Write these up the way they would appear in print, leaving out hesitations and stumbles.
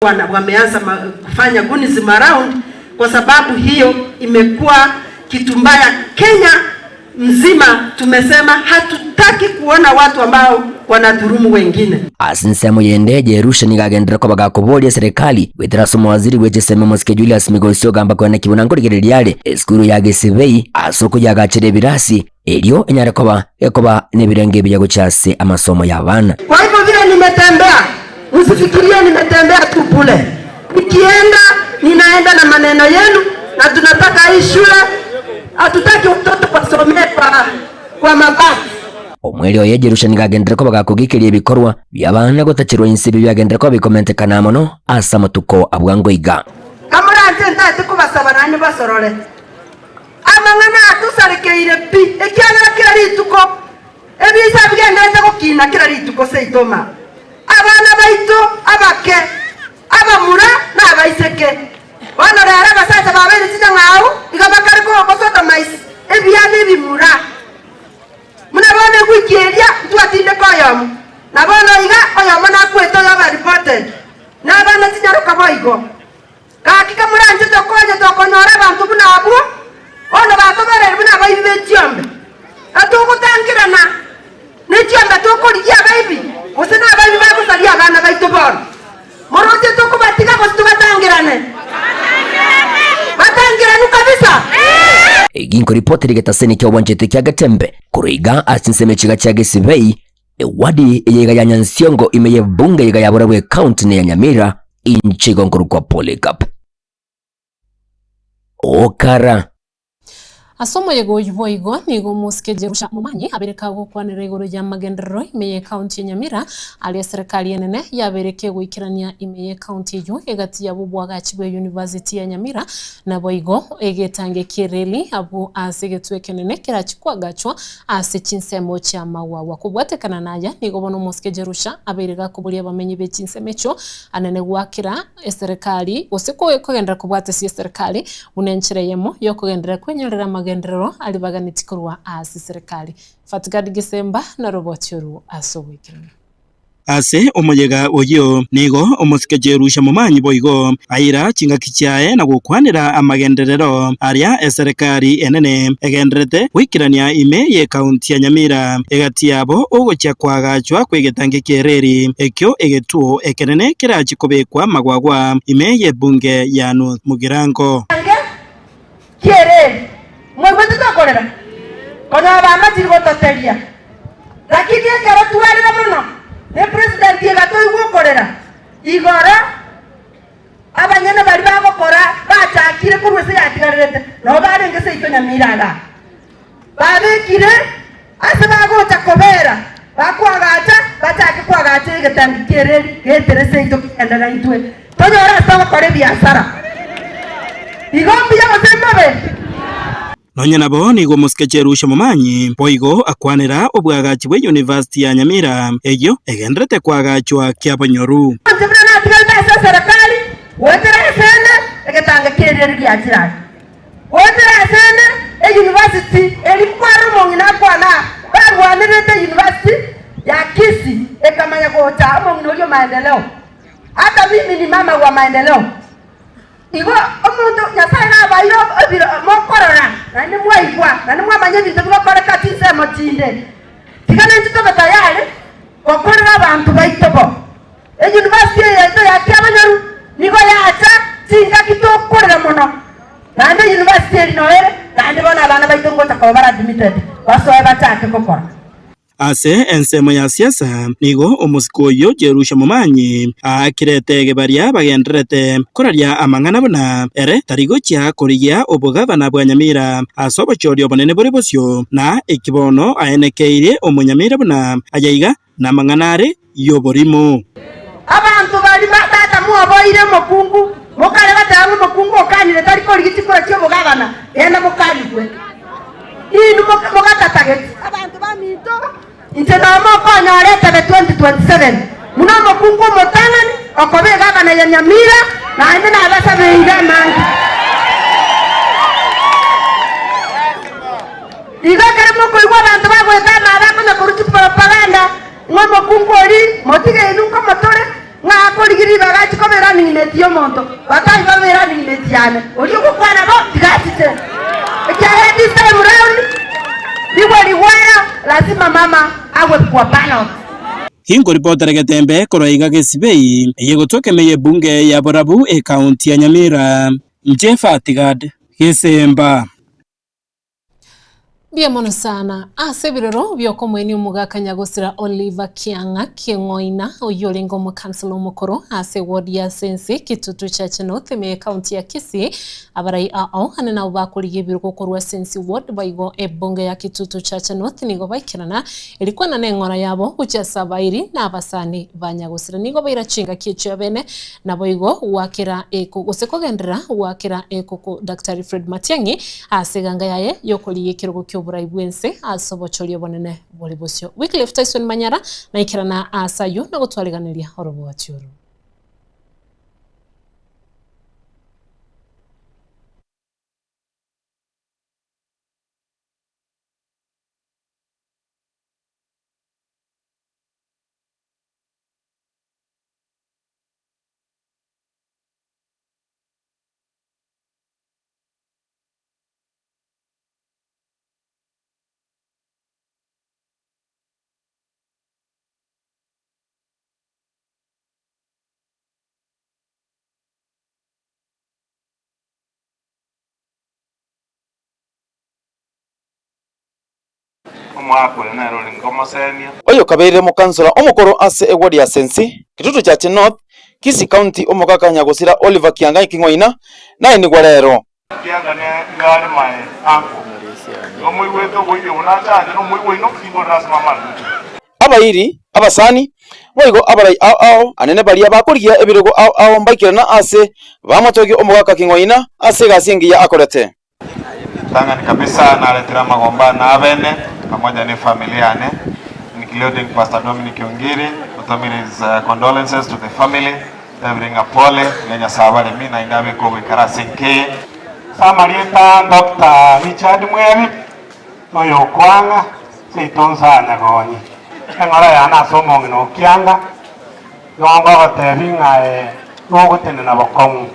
wameanza kufanya goonies around, kwa sababu hiyo imekuwa kitu mbaya. Kenya mzima tumesema hatutaki kuona watu ambao wanadhulumu wengine. Asinsemo yende Jerusha nigagendera ko bagakoboria serikali wetera somo waziri weje sema Mosike Julius Migosio gamba ko nakibona ngorigereriale eskuru ya Gesevei asoko yagachere birasi elio enyarekoba ekoba nebirenge bya guchase amasomo y'abana. Kwa hivyo vile nimetembea, usifikirie nimetembea tu bure. Nikienda ninaenda na maneno yenu, na tunataka hii shule, hatutaki watoto wasomee kwa mabaki. Omweli oye Jerusha nigagendera ko bagakugikirie ibikorwa byabana gutachirwa insibi byagendera ko bikomentekana mono asa matuko abwango iga. Kamuranze ndate kubasaba nani basorore. Amangana atusarekeire pi ekyana kirari tuko ebisa byendete gukina kirari tuko seitoma. Abana baito abake abamura na baiseke. Wana rara basaza babere kitangao igabakari ko kosoto mais ebyane bimura. Munabone kwikiria twatinde koyomu nabona iga oyomo nakwete yaba reported nabana tinyaruka boigo kakika muranje tokoje tokonyora abantu bunabu ono batobere buna bayibe cyombe atugutangirana ne cyombe tokoriya bayibi usina bayibi bakuzali abana baitobora moroje tokubatiga kostubatangirane batangirane kabisa. Ginko ripoti rigetaseni kya wanjete kya Gatembe kuriga asinseme chiga kya Gesevei ewadi yega ya Nyansiongo imeye bunge yega ya Burawe county ne ya Nyamira inchigo nkurukwa Polycarp Okara asomo yego yuboigo nigo Mosike Jerusha mumanyi abereka gukwanira igoro ya magenderero imeye county ya Nyamira ali serikali yenene yabereke gwikirania imeye county yo egati ya bubwaga Kibwe University ya Nyamira na boigo egetange kireli abu asegetwe kenene kirachikwagachwa asechinsemo cha mawawa kubwatekana naja nigo bono Mosike Jerusha abereka kubulia bamenyi bechinsemecho anene gwakira serikali osiko ekogendera kubwate si serikali unenchireyemo yo kugendera kwenyerera magenderero alibaganitikorwa asi serikali Fatigadi Gisemba na roboti yoru asobwikirana ase omuyega oyo nigo Mosike Jerusha mumanyi boigo aira chingaki kyae na gukwanira amagenderero aria serikali enene egenderete wikirania ime ye county ya Nyamira egati yabo ogocha kwagachwa kwegetange kereri ekyo egetuo ekenene kirachikobekwa magwagwa ime ye bunge ya North Mugirango kereri mwebete tokorera kono abana tigototeria lakini ekero tuwarira muno ne president yegato igukorera igora abanyene bari bagokora bachakire kurwese yatigarete no barengese ito Nyamiraga babekire ase bagota kobera bakwagacha bachake kwagacha igetangi kereri geterese ito kendana itwe tonyora sawa kore biashara igombi ya masembe Nonya nabo nigo Mosike Jerusha mumanyi boigo akwanira obwaga Kibwe University ya Nyamira eyo egendrete kwagachwa kya Banyoru Ntibana atigalta serikali wetera sene egetanga kereri ya jirani wetera sene university elikwaro mongina kwana barwanirete university ya Kisii ekamanya gota mongino yo maendeleo hata mimi ni mama wa maendeleo igo omuntu nyasaye nabayo obira mokorora nani mwaigwa nani mwamanye bintu bikora katise motinde tigana ntito tayari kokorera abantu baitobo university yeto ya Abanyaru nigo yacha tinga kitokorera muno nande university noere nande bona abana baitongo takobara admitted basoe batake kokora ase ensemo ya siasa nigo Mosike oyo Jerusha mumanyi akirete baria bagenderete koraria amangana buna ere tarigo kya korigia obugavana bwa Nyamira asobochorio bonene bore bosyo na ekibono aenekeire Nyamira buna ajaiga na manganare yoborimo abantu bali batata muoboire mokungu mokale batangu mokungu okanire tari korigiti kora kyo bugavana enda mokaligwe inu mokatatage abantu bamito Intena moko nyorete be 2027 muno mokungu motanani okobe gavana ya Nyamira na ende na basa beinga mangi iga kare moko igwa abantu bagweta na abako na kuruti propaganda ngo mokungu ori motige inunka motore nga kurigiri bagachi ko bera ni netio monto bakai ba bera ni netiane uri gukwana bo tigachite ekya this time round liwaya lazima mama awe kwa ballot. Hingo ripota Getembe koroiga Gesibei yegotokemeye bunge ya Borabu county ya Nyamira. Njefa Tigad Gesemba Bia mono sana asebirero byoko mweni umugakanya gusira Oliver Kianga Kingoina oyolengo mu council omukoro ase ward ya Sensi Kitutu Church North me county ya Kisii abarai ao anena ubakuriye biruko korwa Sensi ward baigo ebonge ya Kitutu Church North nigo baikirana ilikuwa na nengora yabo kuchasa bairi na abasani banyagusira nigo baira chinga kicho bene na boigo wakira eko gusekogendera wakira eko ko Dr. Fred Matiang'i aseganga yaye yokoliye kirugo Burai bwense asobochorio bonene boli bosio Wycliffe Tyson Manyara na ikirana asayu na gutwariganiria horobo wachuru Oyo kabeire mu kansula omukoro ase egwadi ya Sensi Kitutu Church North Kisii County omugakanya gusira Oliver Kianga Kingoina naye ni gwarero Kianga ne ngari mai anko omwe weto boye unacha no mwe no kingo rasma man abairi abasani boigo abarai ao anene bali abakuriya ebirego ao mbakirana ase bamotogi omugaka Kingoina ase gasingi ya akorete tangani kabisa naletera magomba na abene pamoja na familia ne including Pastor Dominic Ongiri utamini condolences to the family everything apole ngenya sabale mimi na ingabe ko wikara sinke samarieta Dr. Richard Mwevi oyo kwanga sitonza na goni ngara yana somo ngino Kianga yongo goteringa gotene na bokomu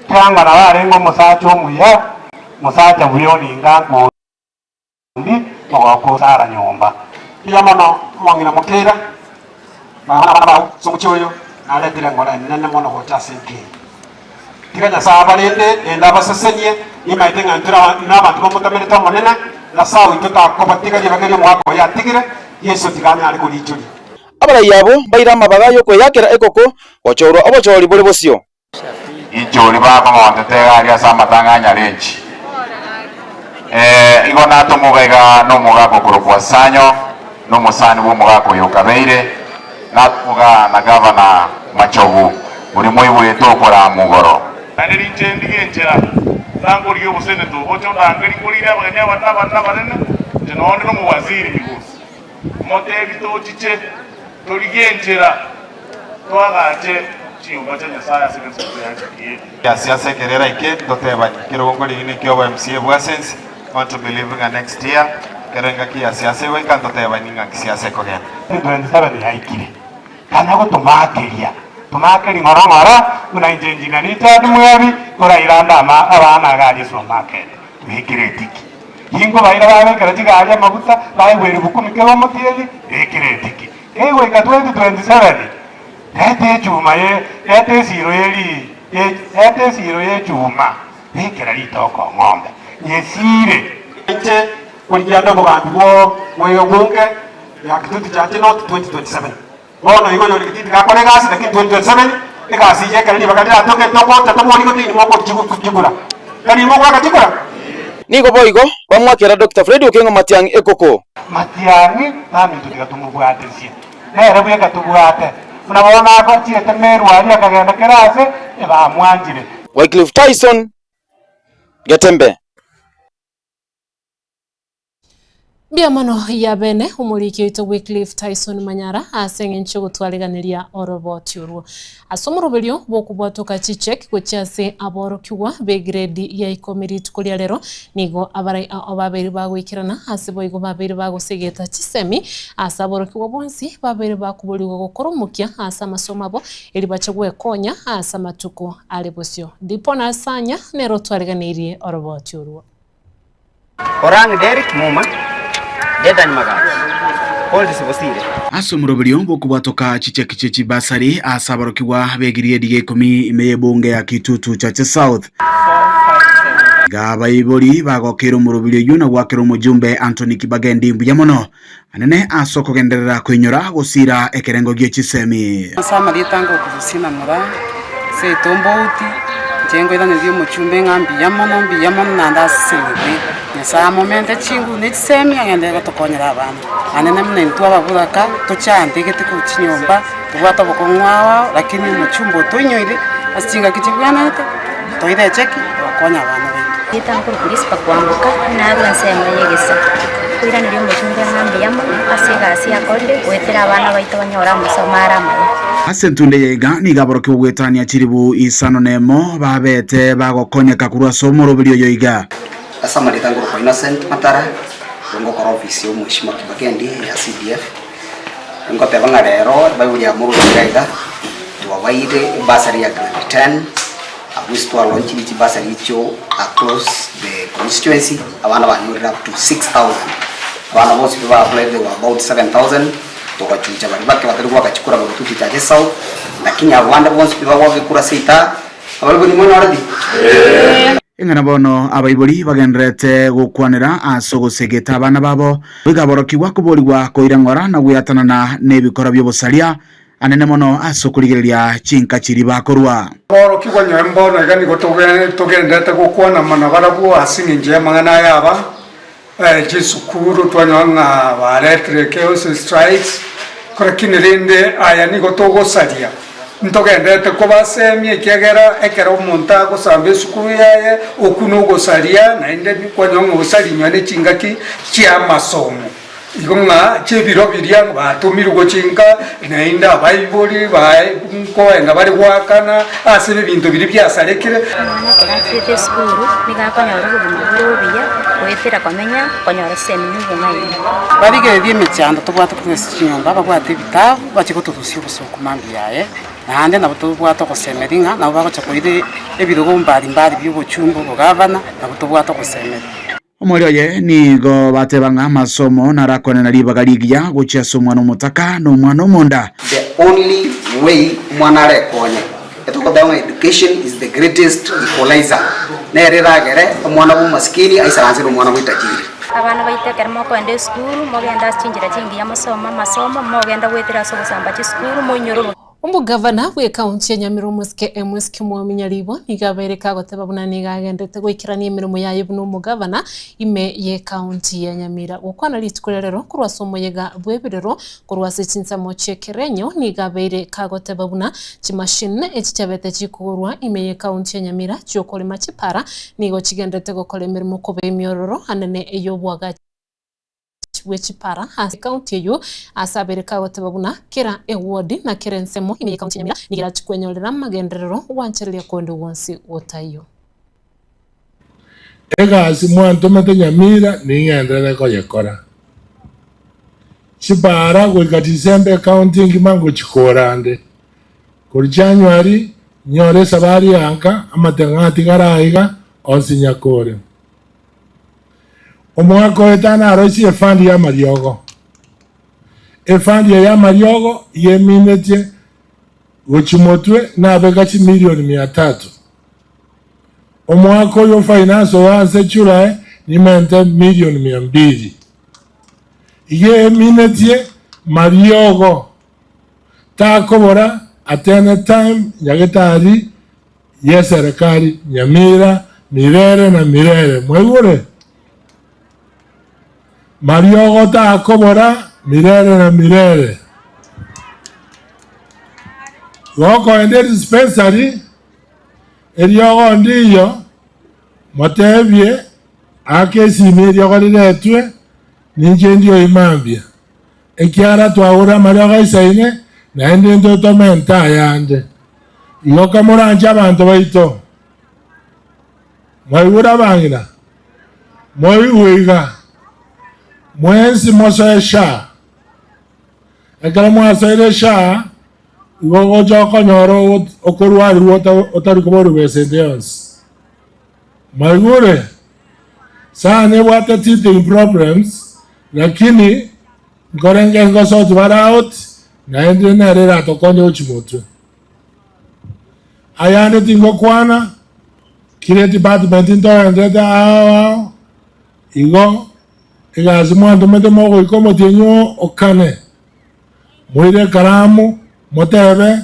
Kianga na barengo musacho muya musacha buyoni ngango ndi mwako sara nyomba iya mono mwangina mukera baba somuchoyo aletira ngora nene mono hocha sinki tiganya saba lende enda basesenye imaitenga ntura n'abantu bomutamere to monena na sawo ituta ko batiga yabagere mwako ya tigire Yesu tiganya ari kulichuri abara yabo baira mabagayo ko yakera ekoko ochoro obochori bole bosio ichori baba mwandetega ari asama tanganya lenchi igona tomugaiga no mugako kurukwa sanyo no musani wo mugako yokabeire natuga na gavana Machogu uri mwibuye tokora mugoro ari nchendi genchera tango riyo busene to bocho ndangari kurira abanya bana banene tinoone no muwaziri bigusi motevi to chiche torigenchera twagache chiumba cha Nyasaye asikenso ya siasa kerera ike toteba kirongo lini kyoba MCA bwasense want to be living next year kerenga kia siasa weka toteba ninga siasa kogen 27 yaikire kana go tumakeria ngorongora una injinga ni tadi mwebi kora iranda abana gaje so market wikire tiki hingo baira babe kerati gaje mabuta bae weri bukumi kero mutieli wikire tiki ewe ka 2027 ete chuma ete siro ye chuma wikira litoko ngombe yesire ite kulianda bugambwo mweyo bunge ya Kitutu Church North 2027 bono igo yori kititi ka kone gasi lakini 2027 ikasi je kali bakati atoke toko tatomori ko tini moko kigura kali moko akajigura nigo boigo bamwakira Dr. Fred Okengo Matiang'i ekoko Matiang'i nami tutika tumubwate sia nere buye katubwate unabona ko tiete meru ali akagenda kerase eba mwanjire Wycliffe Tyson Getembe Biamano ya bene umuliki ito Wycliffe Tyson Manyara asenge ncho gutwaliganiria oroboti urwo asomorobelio bokubwatoka chichek gochase aboro kiwa be grade ya ikomerit kulia lero nigo abarai ababiri bagwikirana asibo igo babiri bagusegeta chisemi asaboro kiwa bonsi babiri bakubulirwa gukoromukia asa masomabo ili bachagwe konya asa matuko alibosio ndipo nasanya nero twaliganirie oroboti urwo Orang Derek Muma Dedan Magari. Hold this bosire. Asomorobelio bokubwatoka chichekichechi basari asabarokiwa begirie dige 10 imeye bunge ya Kitutu Chache South. Gabaiboli bagokero murobelio yuna gwakero mujumbe Anthony Kibagendi Mbuyamono anene asoko genderera kwinyora gusira ekerengo gye chisemi. Sama ditango kusina mura se tombouti jengo ida ndio muchumbe ngambi yamono nanda singi. Nesa momente chingu nitsemi agende gatokonyera abana anene mne ntu ababulaka tochande gete kuchinyomba tubata bokongwawa lakini muchumbo tonyoire asinga kichibyanete toide cheki bakonya abana betu itango kurispa kwambuka nabo nsema yegesa kuira ndio muchumbe ngambi yamono asiga akonde wetera abana baito banyora musomara maye Asentunde yega ni gaboroke gwetania chiribu isano nemo babete bagokonyeka kurwa somorobelio yoiga Asama ditango kwa Innocent Matara ngo kwa ofisi yo Mheshimiwa Kibagendi ya CDF ngo pebanga rero bayuri ya muru gaida tuwaide basari ya grade 10 abusto launch ni basari cho across the constituency abana banyurira up to 6000 abana bose biba apply they were about 7000 tukachuja bari bakiri bakachukura mu Kitutu Chache South lakini abana bose biba wabikura sita abari ni mwana waradi Ingana bono abaiboli bagendrete gukwanira asogosegeta abana babo bigaborokiwa kuboligwa koirangora na guyatanana nebikora byobosalia anene mono asokurigereria chinka chiri bakorwa borokigwa nyembo na gani togendete gukwana mana barabu asinge nje mangana yaba jisukuru twanyanga baretre chaos strikes korakinirinde aya ni gotogosalia ntogendete ko basemye kegera ekero monta ko sambe sukuru yaye okuno gosalia na inde kwanyonga gosalinywa ne chingaki chia masomo igonga chebiro biria batumirwa chinga na inda baibuli bai ko enga bari gwakana asebe bintu biri byasarekire mwana terachete skuru nigakonyora kubiya wetera kwamenya konyora semi nyungai babige by'imicyando tubwata kwesinyomba babwate bitabu bakikotutusi ubusoko mambi yaye nahande nabo tubwata kusemeringa nabo bakochakoide ebirogo mbali by'ubuchumbu bugavana nabo tubwata kusemera Omorioye nigo batebanga masomo narakone nalibagaligia guchia somwa no mutaka no mwana munda. The only way mwana rekonya etoko dawa education is the greatest equalizer nerera gere mwana bu maskini aisaranze mwana bu tajiri abana baitekera moko ende school mogenda chinjira chingi ya masomo mogenda wetera so kusamba chi school monyoro Umugavana we county ya Nyamira Muske Muske Muaminyalibo nigabereka goteba bunani gagendete gwikirania imirimo yayo buno umugavana ime ye county ya Nyamira ukwana litkurerero kurwa somoyega bwebirero kurwa sechinsa mochekerenyo nigabere kagoteba buna chimashine echitabete chikurwa ime ye county ya Nyamira chokole machipara nigo chigendete gokole imirimo kobe myororo anene eyobwaga wechipara hasi county yo asabereka gotebabuna kera eward na kerensemo ime county Nyamira nigira chikwenyorera magenderero wancherelia kondo wonsi wotayo egasi mwanto mate Nyamira ningendere ko yekora chipara kwa Disembe county ngimango chikorande kuri January nyore sabari yanka amatengati garaiga onsinyakore omwako etana arosi efandi ya Mariogo efandi ya Mariogo yeminete gochimotwe na begachi milioni 300 omwako yo finance wanse chula ni mente milioni 200 yeminete Mariogo takobora atene time yagetari ye serikali Nyamira mirere na mirere mwegure Mariogo takobora mirere na mirere wako ende dispensary eriogo ndiyo motebye akesi miriogo liletwe ninche ndio imambia ekiara twaura marioga isaine naende ndo tomenta yande igoka muranje abantu baito mwaigura bangira mwaigwiga mwensi mosoesha ekara mwasoesha igogo joko nyoro okorwarirwo otari kuboru besende yonsi mwaigure sana wata teething problems lakini ngorenge ngosoti bara out naende nerera tokonye uchimotwe ayane tingo kwana kile department into ao igo igazi mwandu mete mogo ikomo tenyo okane mwire karamu motebe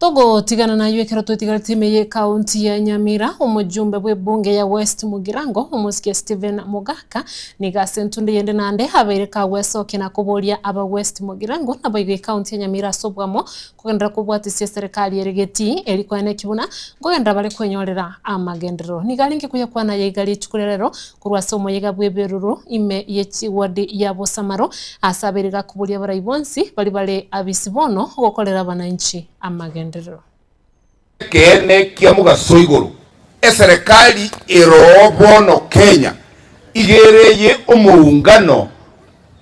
Togo tigana na yue kero tigartimeye kaunti ya Nyamira umujumbe bwe bunge ya West Mugirango umusikia Steven Mugaka niga sentunde yende nande habere ka weso kina kubolia aba West Mugirango na boywe kaunti ya Nyamira sobwamo kugenda kubwatisia serikali yeregeti eliko ene kibuna goyenda bale kwenyorera amagendero nigalinge kuya kwana yegali chukurerero kurwa somo yega bweberuru ime yechi wadi ya Bosamaro asaberega kubolia barayibonsi bali abisibono gokolera abananchi amagendero kene kia mugaso iguru eserikali irobono Kenya igereye umurungano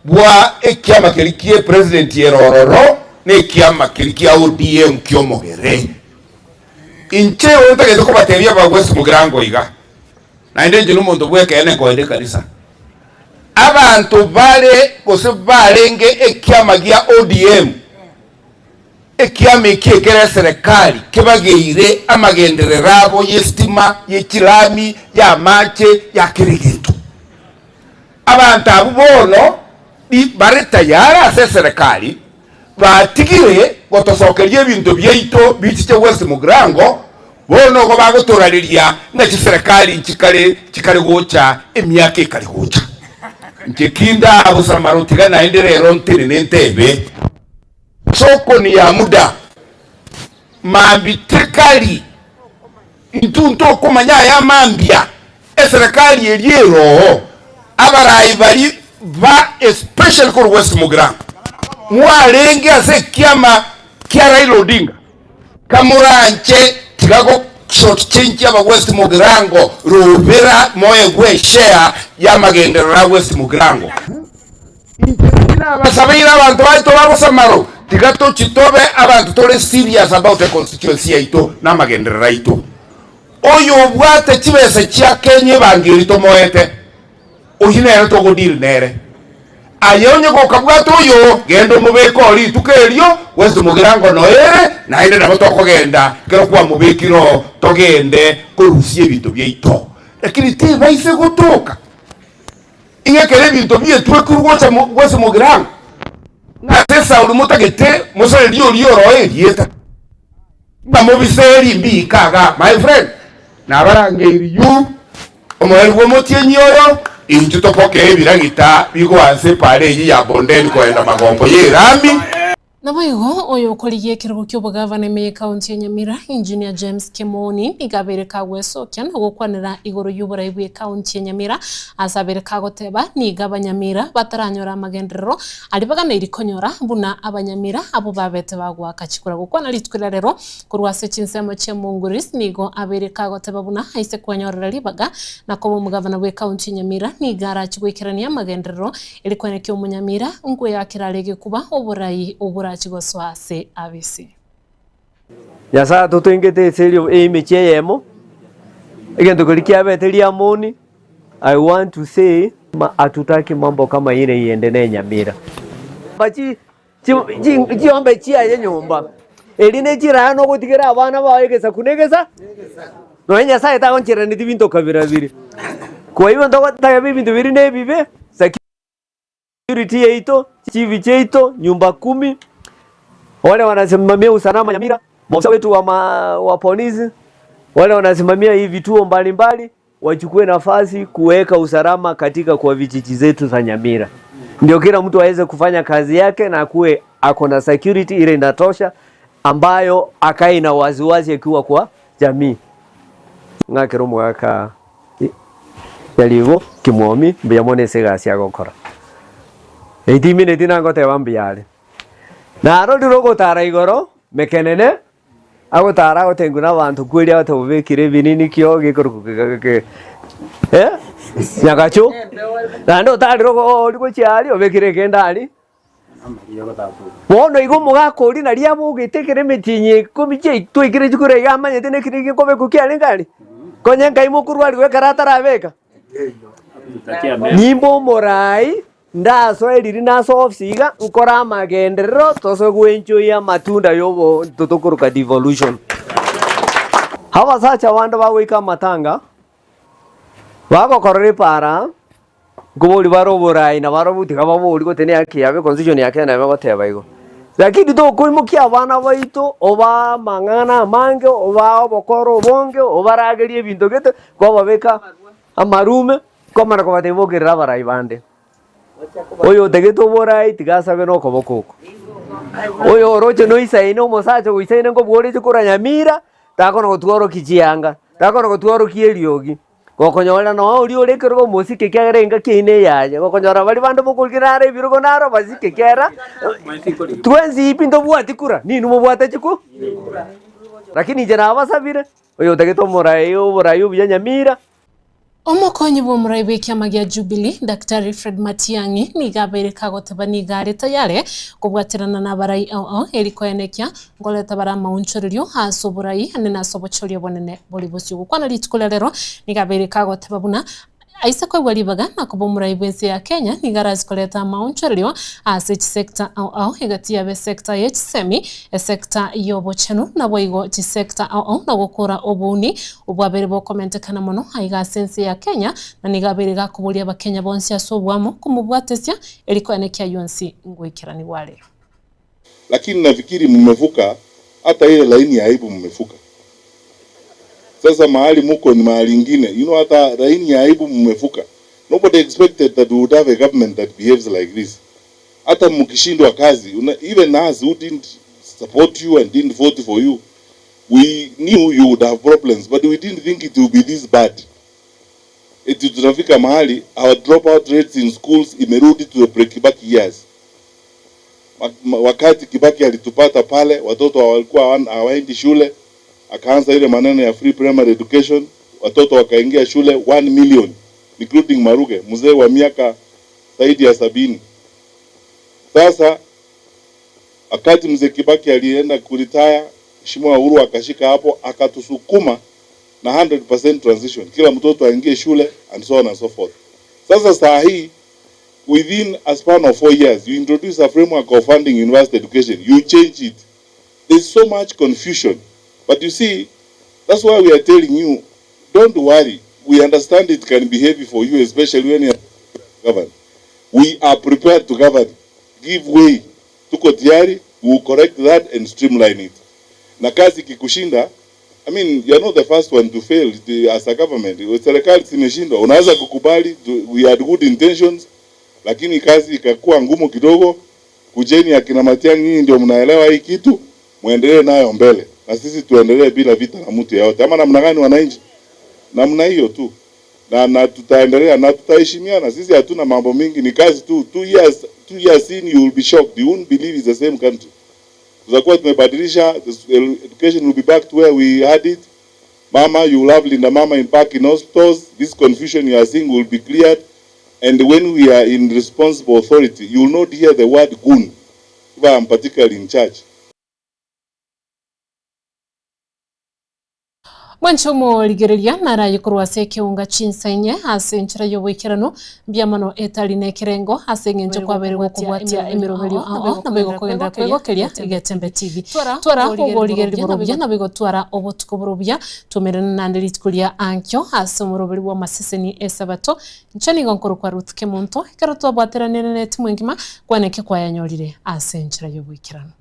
bwa ekiama kirikie president yerororo ne ekiama kirikia ODM kyomohere inche wontage ko bateria ba West Mugirango iga na ndenje n'umuntu bwe kene ko ende kanisa abantu bale bose balenge ekiama gia ODM ekiame kiekere serikali kibageire amagendererabo yestima yekirami ya mache ya kirigetu abantu abubono di bareta yara se serikali batigire gotosokerie bintu byeito bichiche West Mugirango bono go bagotorariria na serikali chikale gocha emyaka ikali gocha nkikinda Bosamaro tigana enderero ntene nentebe soko ni ya muda mambi tekali intunto kumanya ya mambia serikali eliero abarai bali ba especially for West Mugirango mwalenge ase kiama kia Raila Odinga kamuranche tigago short change aba West Mugirango rubera moye gwe share ya magendera West Mugirango basabira abantu baito Bosamaro tigato chitobe abantu tole serious about the constituency yaito na magenderera ito oyo bwate chibese chia Kenya bangirito moete ohinero to godil nere ayonye ko kabwato oyo gendo mubeko oli tukelio West Mugirango noere na inde na to kogenda kero kwa mubekiro togende korusie bintu byeito lakini te baise gotoka ingekere bintu byetwe kurwocha West Mugirango na sesa ulumutagete musole liyo roe lieta bamobiseri mbikaga my friend na barangeiri yu omoelwo motienyoyo intutopoke ebirangita bigwanse pale ya bondeni koenda magombo yerami Naboigo oyo koliye kirugo ky'obugavana me county ya Nyamira engineer James Kimoni igabere kagweso kyana gukwanira igoro y'uburayi bwe county ya Nyamira asabere kagoteba ni gabanyamira bataranyora amagenderero ali bagana irikonyora buna abanyamira abo babete bagwa kachikura gukwana litwira rero kurwase chinsemo chemunguris nigo abere kagoteba buna haise kwanyorera libaga nakobo mugavana bwe county ya Nyamira ni gara chigwikirania amagenderero ilikwane kyo munyamira ngwe yakirarege kuba oburayi chigoswase abisi yasa tutengete serio emeche yemo egento kulikia betelia moni. I want to say atutaki mambo kama ile iendelee Nyamira bachi chiombe chia ye nyumba eline chira no gutigera abana baegesa kunegesa no enya sai ta onchira ni bintu kabira biri kwa hiyo ndo ta bintu biri ne bibe security yeito chivi cheito nyumba 10 wale wanasimamia usalama Nyamira maafisa wetu wa polisi wale wanasimamia hivi vituo mbalimbali wachukue nafasi kuweka usalama katika kwa vijiji zetu za Nyamira ndio kila mtu aweze kufanya kazi yake na kuwe akona security ile inatosha ambayo akae na waziwazi akiwa kwa jamii ngakero mwaka yalivo kimwomi mbiyamone segasi agokora minutes nangoteba mbiare naro ndiro gotara igoro mekenene agotara gotenguna abantu kweria batobekire binini kio gikurukuke nyagacho nando tari rogo liko chiari obekire kendari bono igo mugakori na ria bugitekere metinye komiche twikire chikure yamanye tene kiriki kobe kukiari ngari konye ngai mukurwari we karata rabeka nimbo morai ndaso eriri naso ofsiga nkora magenderero toso gwenchoya matunda yobo totokuruka devolution hawa sacha wanda bawika matanga wako korore para ngobori baro borai na baro butika babori gotene yakiabe constitution yake na bagoteba igo lakini to koimukia abana baito oba mangana mange oba obokoro bonge obaragerie ebinto gete ko babeka amarume komana ko batebogerera barai bande oyo tegeto borai tigasabe no kobokoko oyo roche no isaine omosacho goisaine ngo bwore chikura Nyamira takono gotwaro kijianga takono gotwaro kieliogi gokonyora no uri ore kergo musike kyarenga kine yaje gokonyora bali bandu bokulgirare ibirugo naro basike kyara twenzi ipinto bwati kura ninu mubwata chiku lakini jana basabire oyo tegeto morai oborai obuya Nyamira Omokonyi bw'omurai bw'ekiama gia Jubilee Daktari Fred Matiang'i nigabereka goteba nigareta yare kubwatirana na barai erikoenekia ngoleta bara maunchorerio haso burai ane naso bochorio bonene boli bosio gukwana litukula lero nigabereka goteba buna aisa kwa walibaga na kubomurai bwense ya Kenya nigaraz koleta maunchorerio ase sector egati yabe sector ya semi sector yobo chenu na boigo chi sector na gukura obuni ubwabere bo commentekana mono aiga sense ya Kenya na nigaberega kubulia abakenya bonse asobwamo kumubwatesia eriko enekia yonsi ngwikirani wale. Lakini nafikiri mmevuka hata ile laini ya aibu mmevuka. Sasa mahali muko ni mahali ingine. You know, hata laini ya aibu mmevuka. Nobody expected that we would have a government that behaves like this. Hata mkishindwa kazi, even us who didn't support you and didn't vote for you, we knew you would have problems, but we didn't think it would be this bad. Eti tunafika mahali, our dropout rates in schools imerudi to the pre-Kibaki years. Wakati Kibaki alitupata pale, watoto walikuwa hawaendi shule, akaanza ile maneno ya free primary education, watoto wakaingia shule 1 million, including Maruge, mzee wa miaka zaidi ya 70. Sasa wakati mzee Kibaki alienda kuretire, Mheshimiwa Uhuru akashika hapo, akatusukuma na 100% transition, kila mtoto aingie shule and so on and so forth. Sasa saa hii, within a span of 4 years, you introduce a framework of funding university education, you change it. There's so much confusion. But you see, that's why we are telling you, don't worry. We understand it can be heavy for you, especially when you govern. We are prepared to govern. Give way. Tuko tayari, we will correct that and streamline it. Na kazi kikushinda, I mean, you are not the first one to fail as a government. Serikali zimeshindwa. Unaweza kukubali, we had good intentions, lakini kazi ikakuwa ngumu kidogo. Kujeni akina Matiang'i, nyinyi ndio mnaelewa hii kitu, muendelee nayo mbele. Na sisi tuendelee bila vita na mtu yeyote. Ama namna gani wananchi? Namna hiyo tu. Na tutaendelea na tutaheshimiana. Sisi hatuna mambo mingi, ni kazi tu. 2 years in, you will be shocked. You won't believe it's the same country. Tutakuwa tumebadilisha, education will be back to where we had it. Mama, you will have Linda Mama back in hospitals. This confusion you are seeing will be cleared. And when we are in responsible authority, you will not hear the word goon, if I am particularly in charge. Mwanchomo ligereria nara yukurwa seke unga chinsenye ase nchira yobwikirano byamano etaline kirengo ase ngenje kwaberego kubwatia emiroberio na bego kogenda kwegokeria igetembe TV twara oboligereri borobya na bego twara obotuko borobya tumerana nandiri tukulia ankyo ase muroberi wa maseseni esabato nchani gonkoro kwa rutke monto ikaro twabwateranene neti mwengima kwaneke kwayanyorire ase nchira yobwikirano.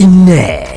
ine